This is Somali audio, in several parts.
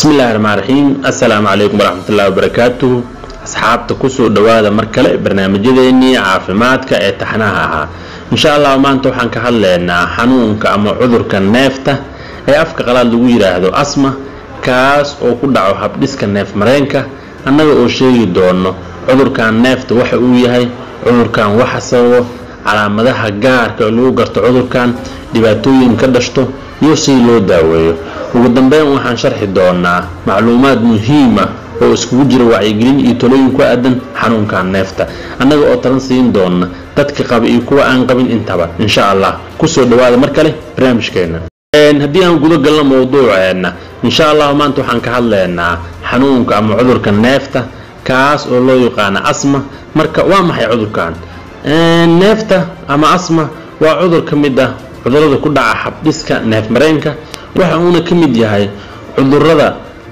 بسم الله الرحمن الرحيم. السلام عليكم ورحمة الله وبركاته. أصحابتا كسو دوادا مركلة برنامجيني عافيمادك ee taxanaha ahaa insha Allah maanta waxaan ka hadlaynaa xanuunka ama cudurka neefta ee afka qalaad lagu yiraahdo asma kaas oo ku dhaco habdhiska neef mareenka annaga oo sheegi doono cudurkan neefta waxa uu yahay cudurkan waxa sababo calaamadaha gaarka lagu garto cudurkan dhibaatooyin ka dhashto iyo si loo daaweeyo ugu dambeyn waxaan sharxi doonaa macluumaad muhiim ah oo isku jira wacyigelin iyo talooyin ku aadan xanuunkan neefta annaga oo talan siin doona dadka qaba iyo kuwa aan qabin intaba insha Allah ku soo dhawaada mar kale barnaamijkeena haddii aan gudo galno mowduuceena insha Allah maanta waxaan ka hadlaynaa xanuunka ama cudurka neefta kaas oo loo yaqaan asma marka waa maxay cudurkan neefta ama asma waa cudur kamid ah cudurada ku dhaca habdhiska neef mareenka waxa uu kamid yahay cudurada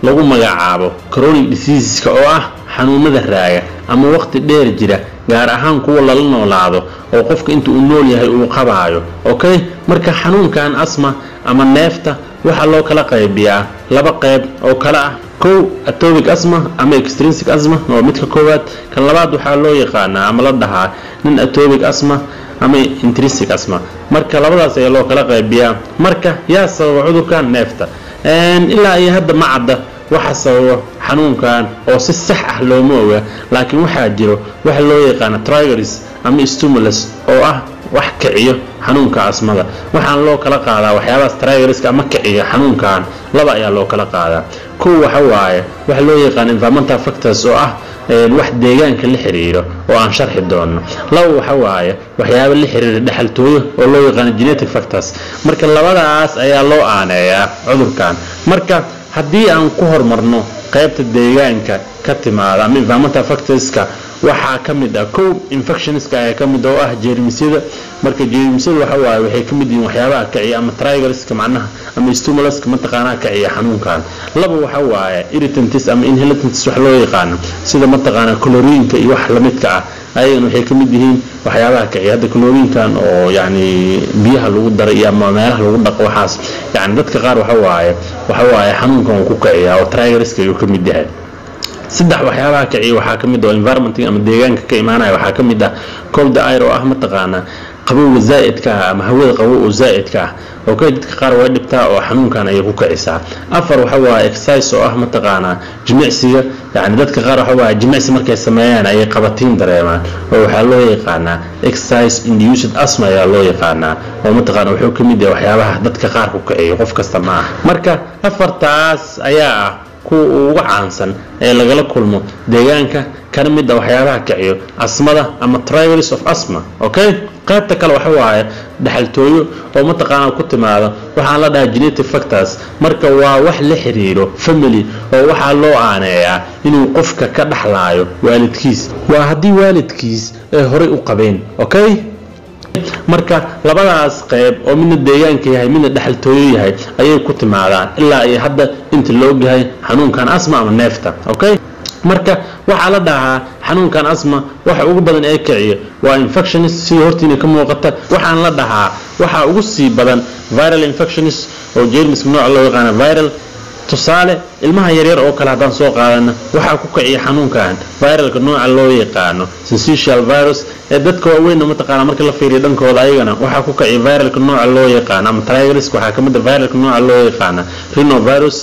lagu magacaabo chronic diseases oo ah xanuunada raaga ama waqti dheer jira gaar ahaan kuwa la noolaado oo qofka inta uu nool yahay uu qabaayo okay marka xanuunkan asma ama neefta waxa loo kala qaybiyaa laba qayb oo kala ah kow atopic asthma ama extrinsic asthma oo midka koowaad kan labaad waxa loo yaqaanaa ama la dhahaa nin atopic asthma ama intrinsic asthma marka labadaas ayaa loo kala qaybiyaa marka yaa sababa cudurkan neefta ilaa ay hadda ma cadda waxa sababa xanuunkan oo si sax ah loo mooga laakiin waxa jiro waxa loo yaqaan triggers ama stimulus oo ah wax kiciyo xanuunka asmada waxaan loo kala qaadaa waxyaabaha triggers ama kiciyo xanuunkan laba ayaa loo kala qaadaa kow waxa waaye waxa loo yaqaan environmental factors oo ah wax deegaanka la xiriiro oo aan sharxi doono laba waxa waaye waxyaabo la xiriira dhaxaltooyo oo loo yaqaan genetic factors marka labadaas ayaa loo aaneeyaa cudurkan marka haddii aan ku hormarno qaybta deegaanka ka timaada ama environmental factorska waxa kamid ah kow infectionska ayaa kamid oo ah jeermisyada marka jeermisyada waxa waaye waxay kamid yihiin waxyaabaha kiciya ama triggerska macnaha ama stimuluska mataqaanaa kiciya xanuunkan laba waxa waaye irritants ama inhalants wax loo yaqaan sida mataqaanaa chlorine iyo wax la midka ah ayagana waxay kamid yihiin waxyaabaha kiciya hadda chlorine-kan oo yani biyaha lagu daray iyo ama meelaha lagu dhaqo waxaas yani dadka qaar waxa waaye xanuunkan uu ku kiciya oo triggerska ayuu kamid yahay saddex waxyaabaha kiciya waxa kamid ah environment ama deegaanka ka imaanaya waxa kamid ah cold air oo ah mataqaanaa qabowga zaa'idka ah ama hawada qabow oo zaa'idka ah oo ka dadka qaar way dhibtaa oo xanuunkan ay ku kicisaa afar waxa waa exercise oo ah mataqaanaa jimicsiga yani dadka qaar waxa waa jimicsi markay sameeyaan ay qabatiin dareemaan oo waxa loo yaqaanaa exercise induced asthma ayaa loo yaqaanaa oo mataqaanaa wuxuu kamid yahay waxyaabaha dadka qaar ku kiciyo qof kasta ma aha marka afartaas ayaa ah kuwa ugu caansan ee lagala kulmo deegaanka kana mid ah waxyaabaha kiciyo asmada ama triggers of asthma okay qaybta kale waxa waaye dhaxaltooyo oo mataqaanaa ku timaado waxaan la dhahaa genetic factors marka waa wax la xiriiro family oo waxa loo aaneeyaa inuu qofka ka dhaxlaayo waalidkiis waa haddii waalidkiis ay hore u qabeen okay marka labadaas qayb oo midna deegaanka yahay midna dhaxaltooyo yahay ayay ku timaadaan ilaa ay hadda inta loo gahay xanuunkan asma ama neefta okay marka waxa la dhahaa xanuunkan asma waxa ugu badan ee kiciyo waa infections si hortiina ka muuqata waxaan la dhahaa waxa ugu sii badan viral infections oo jeermis nooc loo yaqaan viral tusaale ilmaha yaryar oo kala hadaan soo qaadana waxa ku kiciya xanuunkan viralka nooca loo yaqaano syncytial virus ee dadka waaweyn mataqaanaa marka la fiiriyo dhankooda ayagana waxa ku kiciya viralka nooca loo yaqaan ama triggers waxa kamid ah viralka nooca loo yaqaan rhinovirus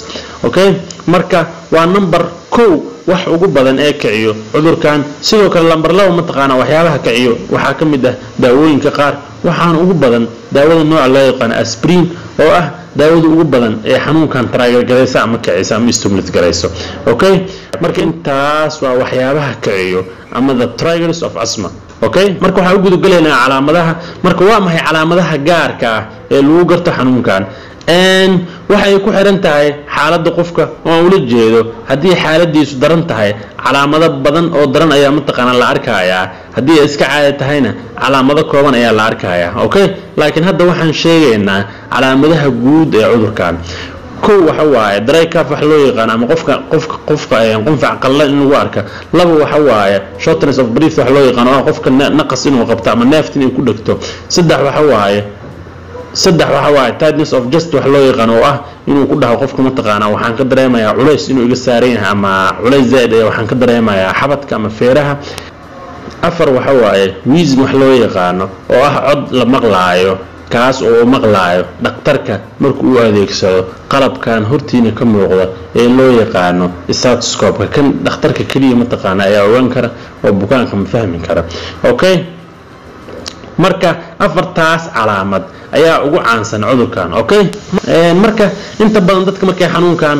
okay marka waa number 2 wax ugu badan ee kiciyo cudurkan sidoo kale number 2 mataqaanaa waxyaabaha kiciyo waxa kamid ah daawooyinka qaar waxaan ugu badan daawada nooca loo yaqaan aspirin oo ah daawada ugu badan ee xanuunkan trigger garaysa ama kicisa ama stimulate garayso okay marka intaas waa waxyaabaha kiciyo ama the triggers of asthma okay marka waxa ugu gudgaleynaa calaamadaha marka waa maxay calaamadaha gaarka ah ee lagu garto xanuunkan waxay ku xiran tahay xaaladda qofka oo ula jeedo haddii xaaladiisu daran tahay calaamado badan oo daran ayaa mataqaanaa la arkayaa haddii iska caadi tahayna calaamado kooban ayaa la arkayaa okay laakiin hadda waxaan sheegaynaa calaamadaha guud ee cudurkan kow waxa waaye dry cough wax loo yaqaan ama qofka qunfac qallan in lagu arka laba waxa waaye shortness of breath wax loo yaqaan oo qofka naqas inuu qabto ama neefta inay ku dhagto saddex waxa waaye tiredness of chest wax loo yaqaan oo ah inuu ku dhaho qofka mataqaanaa waxaan ka dareemayaa culays inuu iga saaran yahay ama culays zaid ah waxaan ka dareemayaa xabadka ama feeraha afar waxa waaye wheezing wax loo yaqaano oo ah cod la maqlaayo kaas oo maqlaayo dhakhtarka markuu u adeegsado qalabkan hortiina ka muuqda ee loo yaqaano stethoscope kan dhakhtarka kaliya mataqaana ayaa ogaan kara oo bukaanka ma fahmi kara okay marka afartaas calaamad ayaa ugu caansan cudurkan okay marka inta badan dadka markay xanuunkan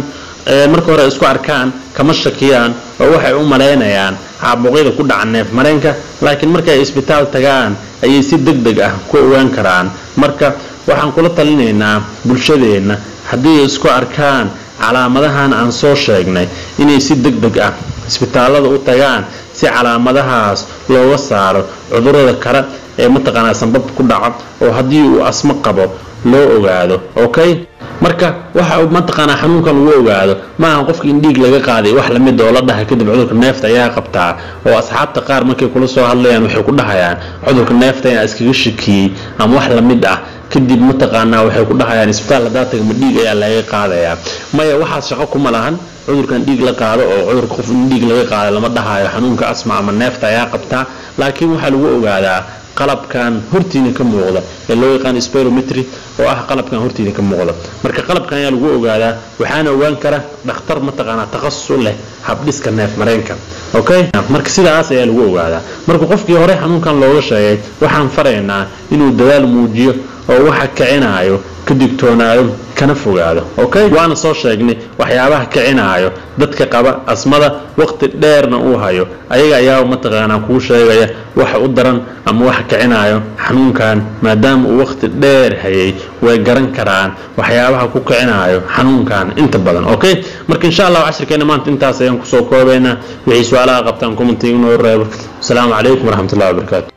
marka hore isku arkaan kama shakiyaan oo waxay u maleynayaan caabuqyada ku dhaca neef mareenka laakiin markay isbitaal tagaan ayay si degdeg ah ku ogaan karaan marka waxaan kula talinaynaa bulshadeena haddii isku arkaan calaamadahan aan soo sheegnay inay si degdeg ah isbitaalada u tagaan si calaamadahaas looga saaro cudurrada kale ee mataqaanaa sanbab ku dhaca oo haddii uu asma qabo loo ogaado okay marka waxa uu mataqaanaa xanuunkan lagu ogaado ma aha qofka in dhiig laga qaaday wax la mid oo la dhahay kadib cudurka neefta ayaa qabtaa oo asxaabta qaar markay kula soo hadlayaan waxay ku dhahayaan cudurka neefta ayaa iskaga shakiyay ama wax la mid ah kadib mataqaanaa waxay ku dhahayaan isbitaal hadaa taga ma dhiig ayaa laga qaadayaa maya waxaas shaqo kuma lahan cudurkan dhiig la qaado oo cudurka qof in dhiig laga qaado lama dhahayo xanuunka asma ama neefta ayaa qabtaa laakiin waxa lagu ogaadaa qalabkan hortiina ka muuqda ee loo yaqaan spirometry oo ah qalabkan hortiina ka muuqda marka qalabkan ayaa lagu ogaadaa waxaana ogaan kara dhakhtar mataqaanaa takhasus leh habdhiska neef mareenka okay marka sidaas ayaa lagu ogaadaa marka qofkii hore xanuunkan looga sheegay waxaan faraynaa inuu dadaal muujiyo oo waxa kicinayo ka digtoonaado kana fogaado okay waana soo sheegnay waxyaabaha kicinayo dadka qaba asmada waqti dheerna uu hayo ayaga ayaa mataqaanaa ku sheegaya waxa u daran ama waxa kicinayo xanuunkan maadaama uu waqti dheer hayay way garan karaan waxyaabaha ku kicinayo xanuunkan inta badan okay marka insha Allah casharkeena maanta intaas ayaan ku soo koobaynaa wixii su'aalaha qabtaan comment inoo reebo assalamu alaykum warahmatullahi wabarakatuh